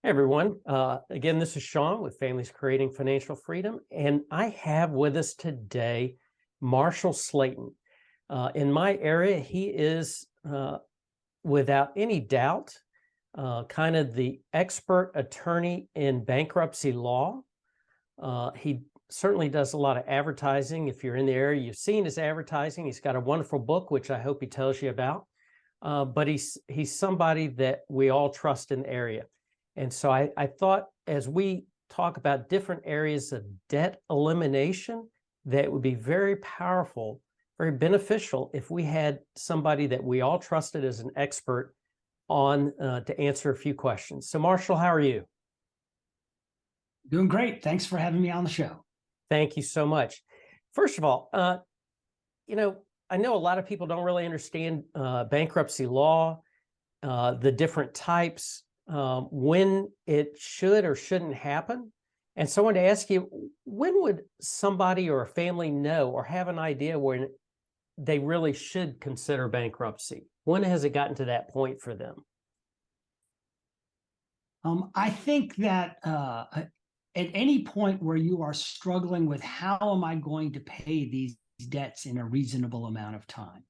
Hey everyone. Again, this is Sean with Families Creating Financial Freedom, and I have with us today Marshall Slayton. In my area, he is, without any doubt, kind of the expert attorney in bankruptcy law. He certainly does a lot of advertising. If you're in the area, you've seen his advertising. He's got a wonderful book, which I hope he tells you about. But he's somebody that we all trust in the area. And so I thought, as we talk about different areas of debt elimination, that it would be very powerful, very beneficial if we had somebody that we all trusted as an expert on to answer a few questions. So Marshall, how are you? Doing great. Thanks for having me on the show. Thank you so much. First of all, I know a lot of people don't really understand bankruptcy law, the different types, when it should or shouldn't happen. And so I wanted to ask you, when would somebody or a family know or have an idea when they really should consider bankruptcy? When has it gotten to that point for them? I think that at any point where you are struggling with how am I going to pay these debts in a reasonable amount of time,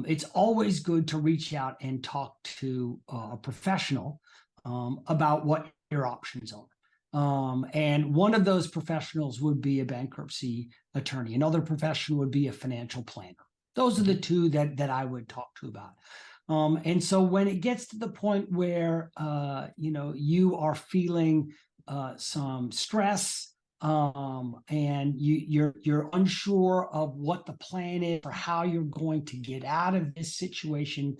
it's always good to reach out and talk to a professional about what your options are. And one of those professionals would be a bankruptcy attorney. Another professional would be a financial planner. Those are the two that I would talk to about. And so when it gets to the point where you are feeling some stress, and you're unsure of what the plan is or how you're going to get out of this situation,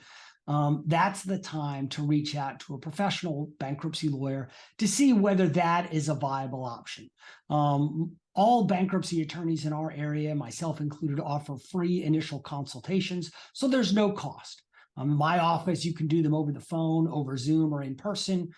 that's the time to reach out to a professional bankruptcy lawyer to see whether that is a viable option. All bankruptcy attorneys in our area, myself included, offer free initial consultations, so there's no cost. In my office, you can do them over the phone, over Zoom, or in person.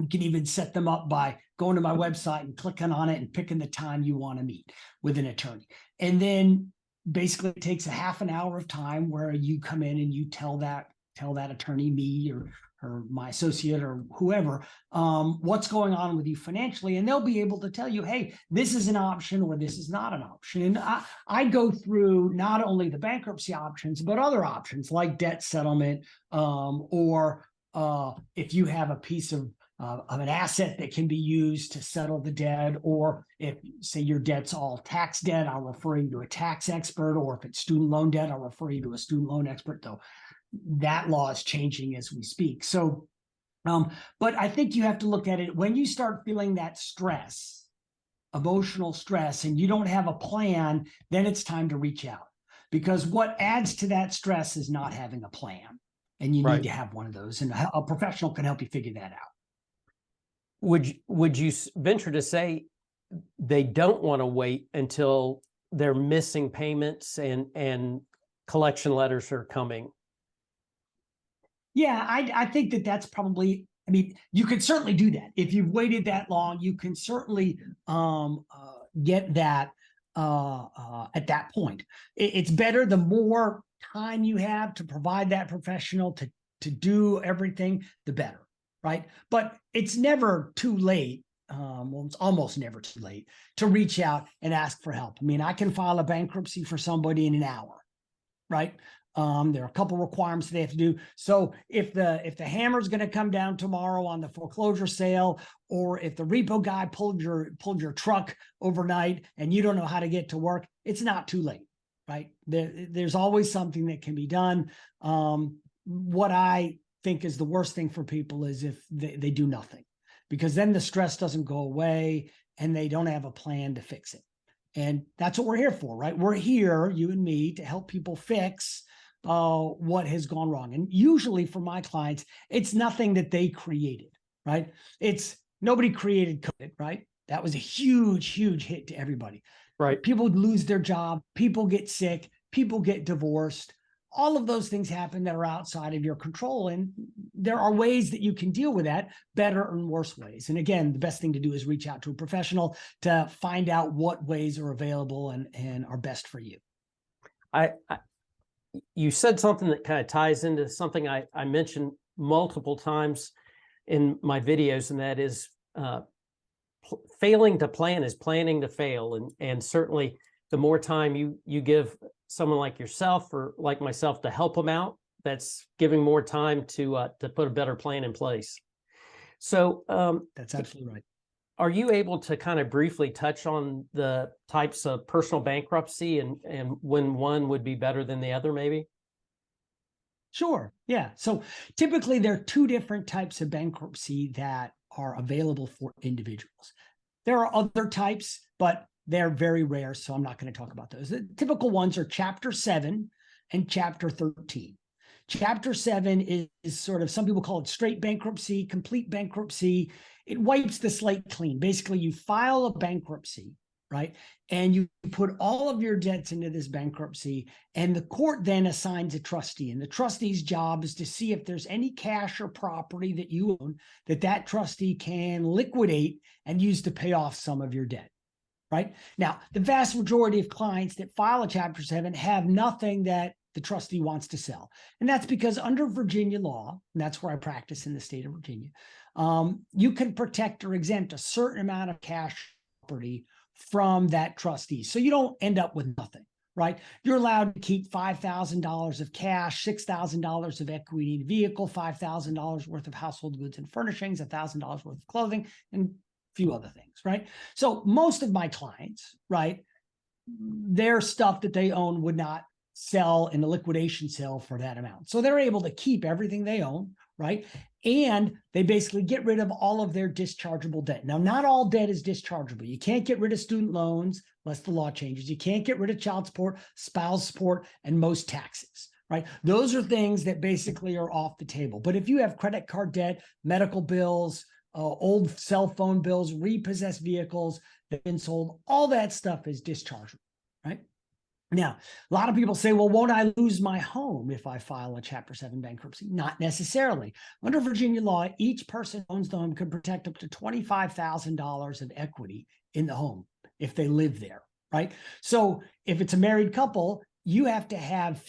You can even set them up by going to my website and clicking on it and picking the time you want to meet with an attorney. And then basically it takes a half an hour of time where you come in and you tell that attorney, me or my associate or whoever, what's going on with you financially. And they'll be able to tell you, hey, this is an option or this is not an option. And I go through not only the bankruptcy options, but other options like debt settlement, or if you have a piece of an asset that can be used to settle the debt, or if, say, your debt's all tax debt, I'll refer you to a tax expert, or if it's student loan debt, I'll refer you to a student loan expert, though that law is changing as we speak. So, but I think you have to look at it when you start feeling that stress, emotional stress, and you don't have a plan, then it's time to reach out, because what adds to that stress is not having a plan, and you need to have one of those, and a professional can help you figure that out. Would you venture to say they don't want to wait until they're missing payments and collection letters are coming? Yeah, I think that's probably, I mean, you can certainly do that. If you've waited that long, you can certainly get that at that point. It's better the more time you have to provide that professional to do everything, the better. Right. But it's never too late. Well, it's almost never too late to reach out and ask for help. I mean, I can file a bankruptcy for somebody in an hour. Right. There are a couple requirements they have to do. So if the hammer's going to come down tomorrow on the foreclosure sale, or if the repo guy pulled your truck overnight and you don't know how to get to work, it's not too late. Right. There's always something that can be done. What I think is the worst thing for people is if they do nothing, because then the stress doesn't go away and they don't have a plan to fix it. And that's what we're here for, right? We're here, you and me, to help people fix what has gone wrong. And usually for my clients, it's nothing that they created, right? It's nobody created COVID, right? That was a huge, huge hit to everybody. Right. People lose their job, people get sick, people get divorced. All of those things happen that are outside of your control. And there are ways that you can deal with that, better and worse ways. And again, the best thing to do is reach out to a professional to find out what ways are available and are best for you. You said something that kind of ties into something I mentioned multiple times in my videos, and that is failing to plan is planning to fail. And certainly the more time you give someone like yourself or like myself to help them out, that's giving more time to put a better plan in place. So That's absolutely right. are you able to kind of briefly touch on the types of personal bankruptcy and when one would be better than the other, maybe? Sure. Yeah. So typically there are two different types of bankruptcy that are available for individuals. There are other types, but they're very rare, so I'm not going to talk about those. The typical ones are Chapter 7 and Chapter 13. Chapter 7 is sort of, some people call it straight bankruptcy, complete bankruptcy. It wipes the slate clean. Basically, you file a bankruptcy, right? And you put all of your debts into this bankruptcy, and the court then assigns a trustee. And the trustee's job is to see if there's any cash or property that you own that trustee can liquidate and use to pay off some of your debt. Right? Now, the vast majority of clients that file a Chapter 7 have nothing that the trustee wants to sell. And that's because under Virginia law, and that's where I practice in the state of Virginia, you can protect or exempt a certain amount of cash property from that trustee. So you don't end up with nothing, right? You're allowed to keep $5,000 of cash, $6,000 of equity in a vehicle, $5,000 worth of household goods and furnishings, $1,000 worth of clothing, and few other things, right? So most of my clients, right, their stuff that they own would not sell in a liquidation sale for that amount. So they're able to keep everything they own, right? And they basically get rid of all of their dischargeable debt. Now, not all debt is dischargeable. You can't get rid of student loans unless the law changes. You can't get rid of child support, spouse support, and most taxes, right? Those are things that basically are off the table. But if you have credit card debt, medical bills, old cell phone bills, repossessed vehicles that have been sold, all that stuff is dischargeable, right? Now, a lot of people say, well, won't I lose my home if I file a Chapter 7 bankruptcy? Not necessarily. Under Virginia law, each person who owns the home could protect up to $25,000 of equity in the home if they live there, right? So if it's a married couple, you have to have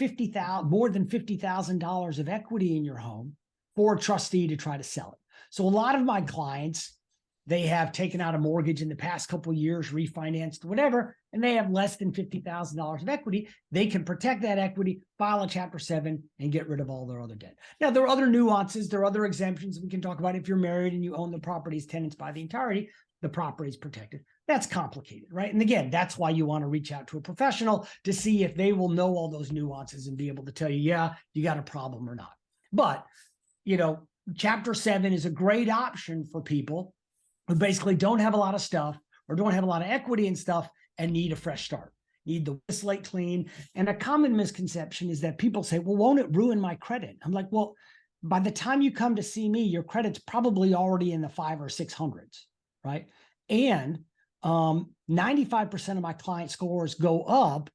more than $50,000 of equity in your home for a trustee to try to sell it. So a lot of my clients, they have taken out a mortgage in the past couple of years, refinanced, whatever, and they have less than $50,000 of equity. They can protect that equity, file a Chapter 7, and get rid of all their other debt. Now, there are other nuances. There are other exemptions we can talk about. If you're married and you own the property as tenants by the entirety, the property is protected. That's complicated, right? And again, that's why you want to reach out to a professional to see if they will know all those nuances and be able to tell you, yeah, you got a problem or not. But, Chapter 7 is a great option for people who basically don't have a lot of stuff or don't have a lot of equity and stuff and need a fresh start, need the slate clean. And a common misconception is that people say, well, won't it ruin my credit? I'm like, well, by the time you come to see me, your credit's probably already in the 500s or 600s, right? And 95% of my client scores go up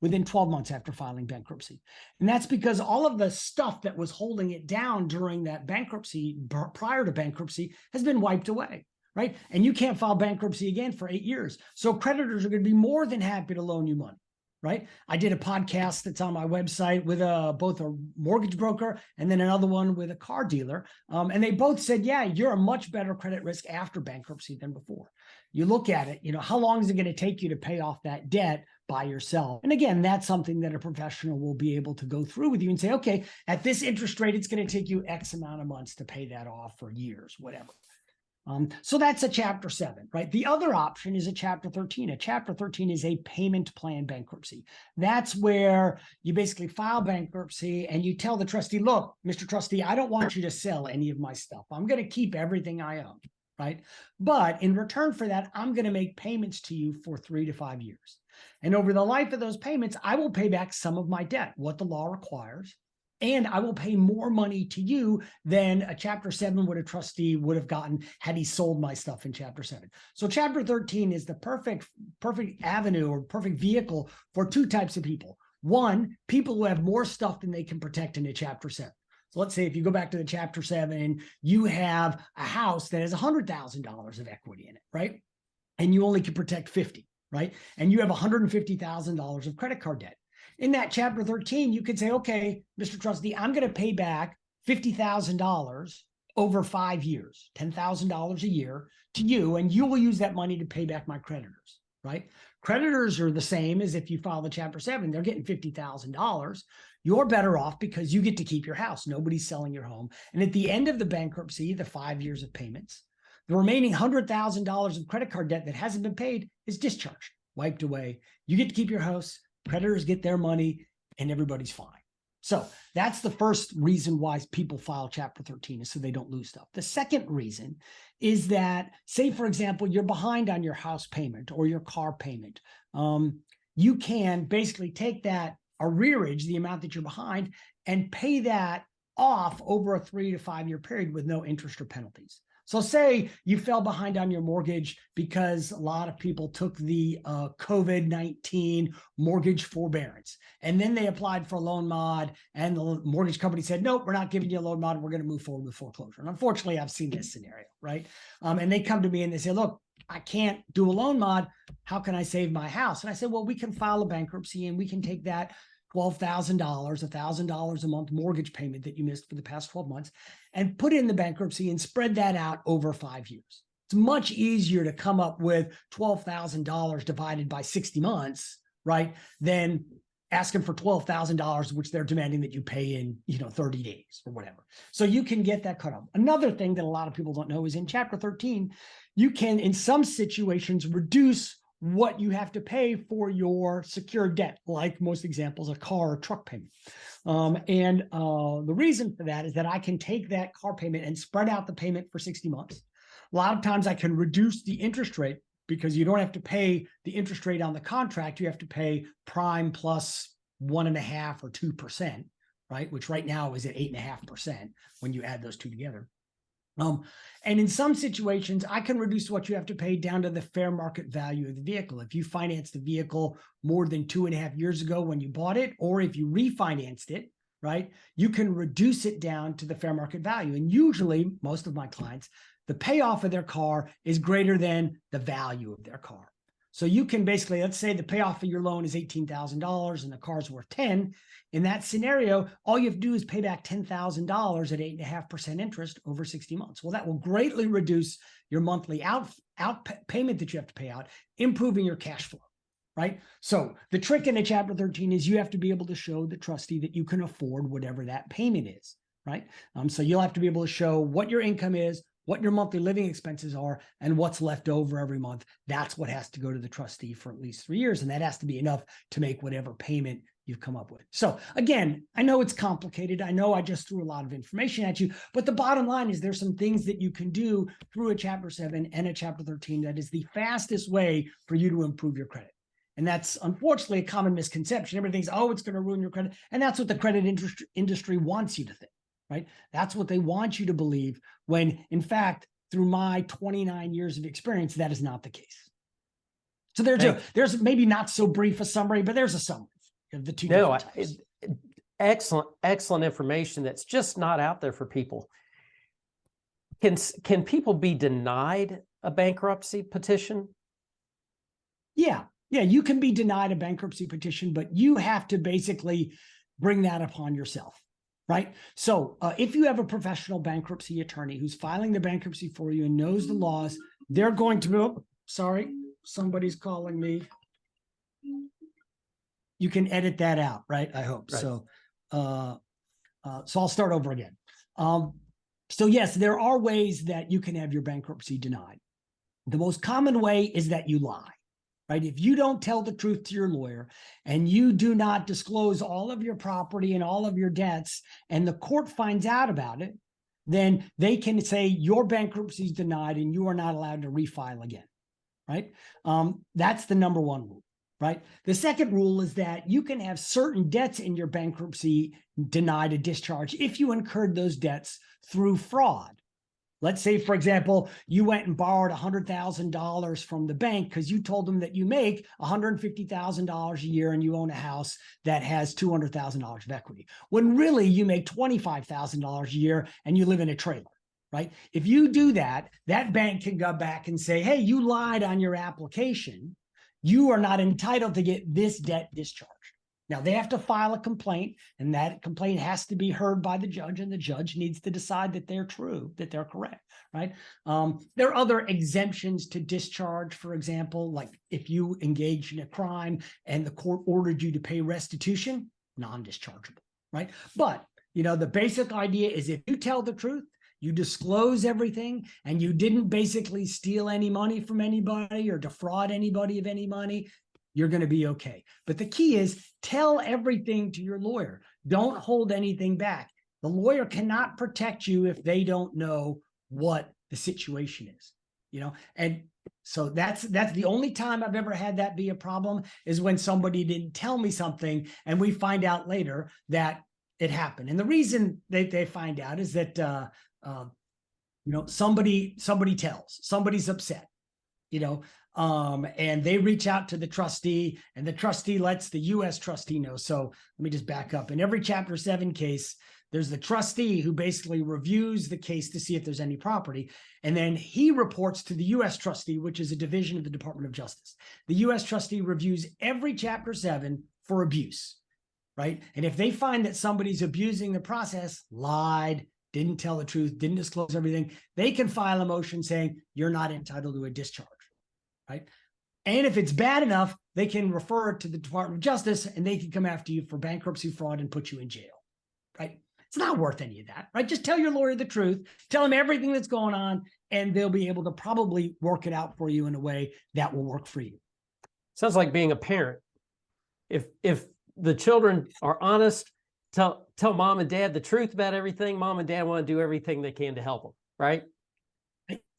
within 12 months after filing bankruptcy. And that's because all of the stuff that was holding it down during that bankruptcy, prior to bankruptcy, has been wiped away, right? And you can't file bankruptcy again for 8 years. So creditors are going to be more than happy to loan you money, right? I did a podcast that's on my website with both a mortgage broker and then another one with a car dealer. And they both said, yeah, you're a much better credit risk after bankruptcy than before. You look at it, how long is it going to take you to pay off that debt by yourself? And again, that's something that a professional will be able to go through with you and say, okay, at this interest rate, it's going to take you X amount of months to pay that off, for years, whatever. So that's a Chapter 7, right? The other option is a Chapter 13. A Chapter 13 is a payment plan bankruptcy. That's where you basically file bankruptcy and you tell the trustee, look, Mr. Trustee, I don't want you to sell any of my stuff. I'm going to keep everything I own, right? But in return for that, I'm going to make payments to you for 3 to 5 years. And over the life of those payments, I will pay back some of my debt, what the law requires. And I will pay more money to you than a Chapter 7 would a trustee would have gotten had he sold my stuff in Chapter 7. So Chapter 13 is the perfect avenue or perfect vehicle for two types of people. One, people who have more stuff than they can protect in a Chapter 7. So let's say if you go back to the Chapter 7, you have a house that has $100,000 of equity in it, right? And you only can protect 50, right? And you have $150,000 of credit card debt. In that Chapter 13, you could say, okay, Mr. Trustee, I'm going to pay back $50,000 over 5 years, $10,000 a year to you, and you will use that money to pay back my creditors, right? Creditors are the same as if you file the Chapter 7, they're getting $50,000. You're better off because you get to keep your house. Nobody's selling your home. And at the end of the bankruptcy, the 5 years of payments, the remaining $100,000 of credit card debt that hasn't been paid is discharged, wiped away. You get to keep your house, creditors get their money, and everybody's fine. So that's the first reason why people file Chapter 13 is so they don't lose stuff. The second reason is that, say, for example, you're behind on your house payment or your car payment. You can basically take that arrearage, the amount that you're behind, and pay that off over a 3 to 5 year period with no interest or penalties. So say you fell behind on your mortgage because a lot of people took the COVID-19 mortgage forbearance, and then they applied for a loan mod, and the mortgage company said, nope, we're not giving you a loan mod. We're going to move forward with foreclosure. And unfortunately, I've seen this scenario, right? And they come to me and they say, look, I can't do a loan mod. How can I save my house? And I said, well, we can file a bankruptcy and we can take that $12,000, $1,000 a month mortgage payment that you missed for the past 12 months and put in the bankruptcy and spread that out over 5 years. It's much easier to come up with $12,000 divided by 60 months, right, than asking for $12,000, which they're demanding that you pay in, 30 days or whatever. So you can get that cut off. Another thing that a lot of people don't know is in Chapter 13, you can, in some situations, reduce what you have to pay for your secured debt, like most examples, a car or truck payment. The reason for that is that I can take that car payment and spread out the payment for 60 months. A lot of times I can reduce the interest rate because you don't have to pay the interest rate on the contract. You have to pay prime plus 1.5 or 2%, right? Which right now is at 8.5% when you add those two together. And in some situations, I can reduce what you have to pay down to the fair market value of the vehicle. If you financed the vehicle more than 2.5 years ago when you bought it, or if you refinanced it, right, you can reduce it down to the fair market value. And usually, most of my clients, the payoff of their car is greater than the value of their car. So you can basically, let's say the payoff of your loan is $18,000 and the car's worth 10. In that scenario, all you have to do is pay back $10,000 at 8.5% interest over 60 months. Well, that will greatly reduce your monthly out payment that you have to pay out, improving your cash flow, right? So the trick in a Chapter 13 is you have to be able to show the trustee that you can afford whatever that payment is, right? So you'll have to be able to show what your income is, what your monthly living expenses are, and what's left over every month. That's what has to go to the trustee for at least 3 years. And that has to be enough to make whatever payment you've come up with. So again, I know it's complicated. I know I just threw a lot of information at you, but the bottom line is there's some things that you can do through a Chapter 7 and a Chapter 13 that is the fastest way for you to improve your credit. And that's unfortunately a common misconception. Everybody thinks, oh, it's going to ruin your credit. And that's what the credit industry wants you to think. Right? That's what they want you to believe when, in fact, through my 29 years of experience, that is not the case. So there's maybe not so brief a summary, but there's a summary of the two different types. Excellent information that's just not out there for people. Can people be denied a bankruptcy petition? Yeah, you can be denied a bankruptcy petition, but you have to basically bring that upon yourself. Right. So if you have a professional bankruptcy attorney who's filing the bankruptcy for you and knows the laws, they're going to be, sorry, somebody's calling me. You can edit that out, right? I hope. Right. So I'll start over again. So yes, there are ways that you can have your bankruptcy denied. The most common way is that you lie. Right? If you don't tell the truth to your lawyer and you do not disclose all of your property and all of your debts, and the court finds out about it, then they can say your bankruptcy is denied and you are not allowed to refile again. Right? That's the number one rule. Right? The second rule is that you can have certain debts in your bankruptcy denied a discharge if you incurred those debts through fraud. Let's say, for example, you went and borrowed $100,000 from the bank because you told them that you make $150,000 a year and you own a house that has $200,000 of equity, when really you make $25,000 a year and you live in a trailer, right? If you do that, that bank can go back and say, hey, you lied on your application. You are not entitled to get this debt discharged. Now they have to file a complaint, and that complaint has to be heard by the judge, and the judge needs to decide that they're true, that they're correct, right? There are other exemptions to discharge, for example, like if you engage in a crime and the court ordered you to pay restitution, non-dischargeable, right? But, the basic idea is if you tell the truth, you disclose everything, and you didn't basically steal any money from anybody or defraud anybody of any money, you're going to be okay. But the key is tell everything to your lawyer. Don't hold anything back. The lawyer cannot protect you if they don't know what the situation is, and so that's the only time I've ever had that be a problem, is when somebody didn't tell me something and we find out later that it happened. And the reason they find out is that somebody tells, somebody's upset, and they reach out to the trustee, and the trustee lets the U.S. trustee know. So let me just back up. In every Chapter 7 case, there's the trustee who basically reviews the case to see if there's any property, and then he reports to the U.S. trustee, which is a division of the Department of Justice. The U.S. trustee reviews every Chapter 7 for abuse, right? And if they find that somebody's abusing the process, lied, didn't tell the truth, didn't disclose everything, they can file a motion saying you're not entitled to a discharge. Right. And if it's bad enough, they can refer it to the Department of Justice, and they can come after you for bankruptcy fraud and put you in jail. Right. It's not worth any of that. Right. Just tell your lawyer the truth, tell them everything that's going on, and they'll be able to probably work it out for you in a way that will work for you. Sounds like being a parent. If the children are honest, tell mom and dad the truth about everything, mom and dad want to do everything they can to help them. Right.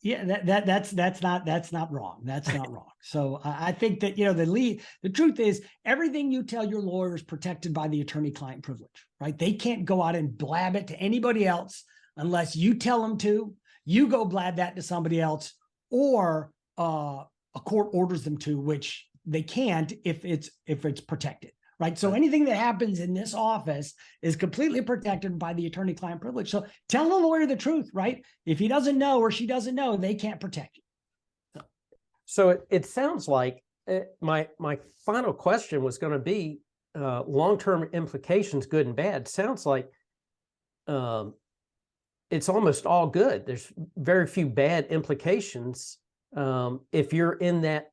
Yeah, that's not wrong. That's not wrong. So I think that, the truth is everything you tell your lawyer is protected by the attorney-client privilege, right? They can't go out and blab it to anybody else unless you tell them to. You go blab that to somebody else, or a court orders them to, which they can't if it's protected. Right. So anything that happens in this office is completely protected by the attorney-client privilege. So tell the lawyer the truth, right? If he doesn't know or she doesn't know, they can't protect you. So it sounds like my final question was going to be long-term implications, good and bad. Sounds like it's almost all good. There's very few bad implications if you're in that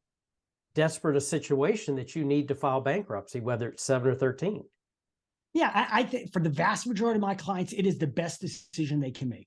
desperate a situation that you need to file bankruptcy, whether it's 7 or 13. Yeah, I think for the vast majority of my clients, it is the best decision they can make.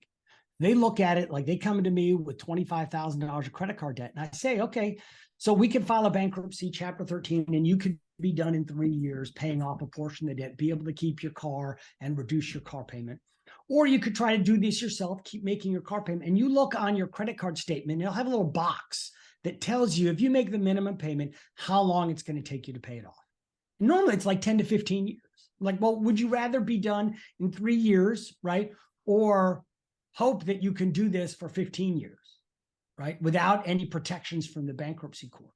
They look at it like they come to me with $25,000 of credit card debt, and I say, okay, so we can file a bankruptcy, Chapter 13, and you could be done in 3 years, paying off a portion of the debt, be able to keep your car and reduce your car payment. Or you could try to do this yourself, keep making your car payment, and you look on your credit card statement, it'll have a little box that tells you, if you make the minimum payment, how long it's going to take you to pay it off. Normally it's like 10 to 15 years. Like, well, would you rather be done in 3 years, right? Or hope that you can do this for 15 years, right? Without any protections from the bankruptcy court.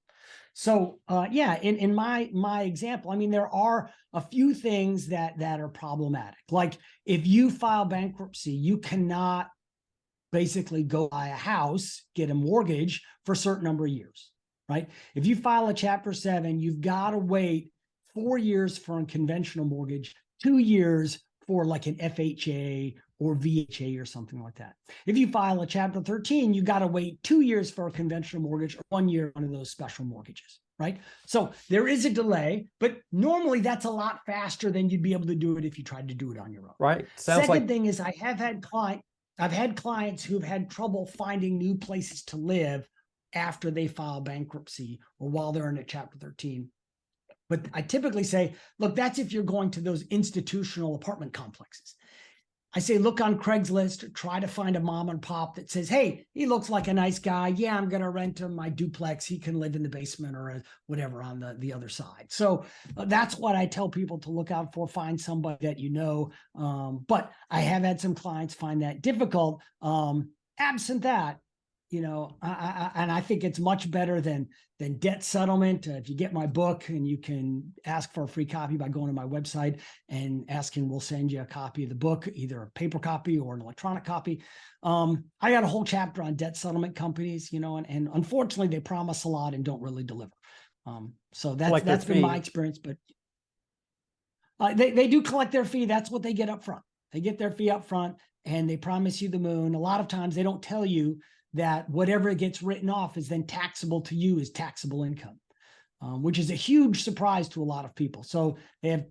So in my example, I mean, there are a few things that are problematic. Like if you file bankruptcy, you cannot basically go buy a house, get a mortgage for a certain number of years, right? If you file a Chapter 7, you've got to wait 4 years for a conventional mortgage, 2 years for like an FHA or VHA or something like that. If you file a Chapter 13, you got to wait 2 years for a conventional mortgage or 1 year one of those special mortgages, right? So there is a delay, but normally that's a lot faster than you'd be able to do it if you tried to do it on your own. Right. Second thing is I've had clients who've had trouble finding new places to live after they file bankruptcy or while they're in a Chapter 13. But I typically say, look, that's if you're going to those institutional apartment complexes. I say, look on Craigslist, try to find a mom and pop that says, hey, he looks like a nice guy. Yeah, I'm going to rent him my duplex. He can live in the basement or whatever on the other side. So that's what I tell people to look out for. Find somebody that you know. But I have had some clients find that difficult. Absent that, and I think it's much better than debt settlement. If you get my book, and you can ask for a free copy by going to my website and asking, we'll send you a copy of the book, either a paper copy or an electronic copy. I got a whole chapter on debt settlement companies, and unfortunately they promise a lot and don't really deliver. So that's been my experience. But They do collect their fee. That's what they get up front. They get their fee up front and they promise you the moon. A lot of times they don't tell you that whatever gets written off is then taxable to you as taxable income, which is a huge surprise to a lot of people. So they have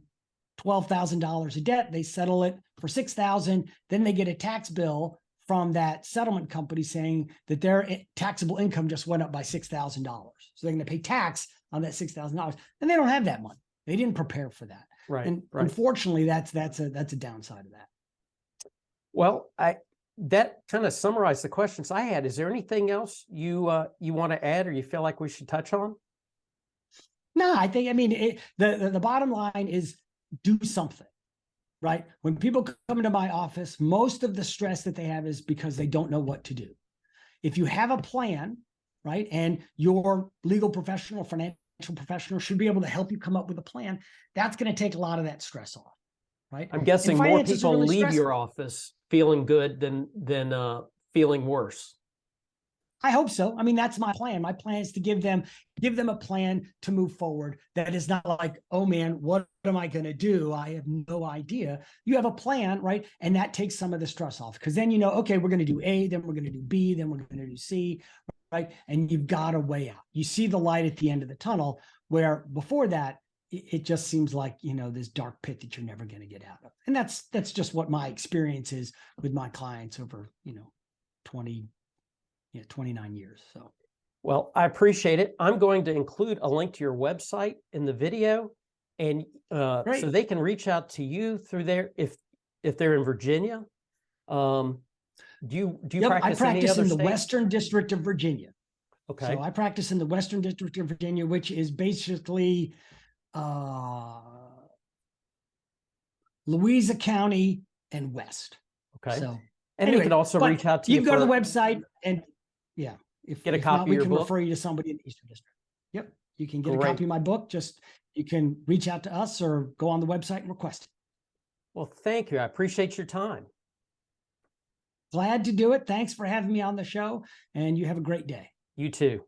$12,000 of debt. They settle it for $6,000. Then they get a tax bill from that settlement company saying that their taxable income just went up by $6,000. So they're going to pay tax on that $6,000, and they don't have that money. They didn't prepare for that. Right. And right. unfortunately, that's a downside of that. Well, that kind of summarized the questions I had. Is there anything else you want to add, or you feel like we should touch on? No, I mean, the bottom line is do something, right? When people come into my office, most of the stress that they have is because they don't know what to do. If you have a plan, right, and your legal professional, financial professional should be able to help you come up with a plan, that's going to take a lot of that stress off, right? I'm guessing more people really leave your stressful. office feeling good than feeling worse. I hope so. I mean, that's my plan. My plan is to give them a plan to move forward. That is not like, oh man, what am I going to do? I have no idea. You have a plan, right? And that takes some of the stress off, because then you know, okay, we're going to do A, then we're going to do B, then we're going to do C, right? And you've got a way out. You see the light at the end of the tunnel, where before that, it just seems like, you know, this dark pit that you're never going to get out of. And that's just what my experience is with my clients over, 29 years. So, well, I appreciate it. I'm going to include a link to your website in the video, and so they can reach out to you through there if they're in Virginia. Do you practice? I practice in the states? Western District of Virginia. Okay. So I practice in the Western District of Virginia, which is basically Louisa County and west. Okay. So, and anyway, we can also reach out to you. You can go to the website and get a copy not, of we your can book. refer you to somebody in the Eastern District. Yep. You can get Great. a copy of my book. Just, you can reach out to us or go on the website and request it. Well, thank you. I appreciate your time. Glad to do it. Thanks for having me on the show, and you have a great day. You too.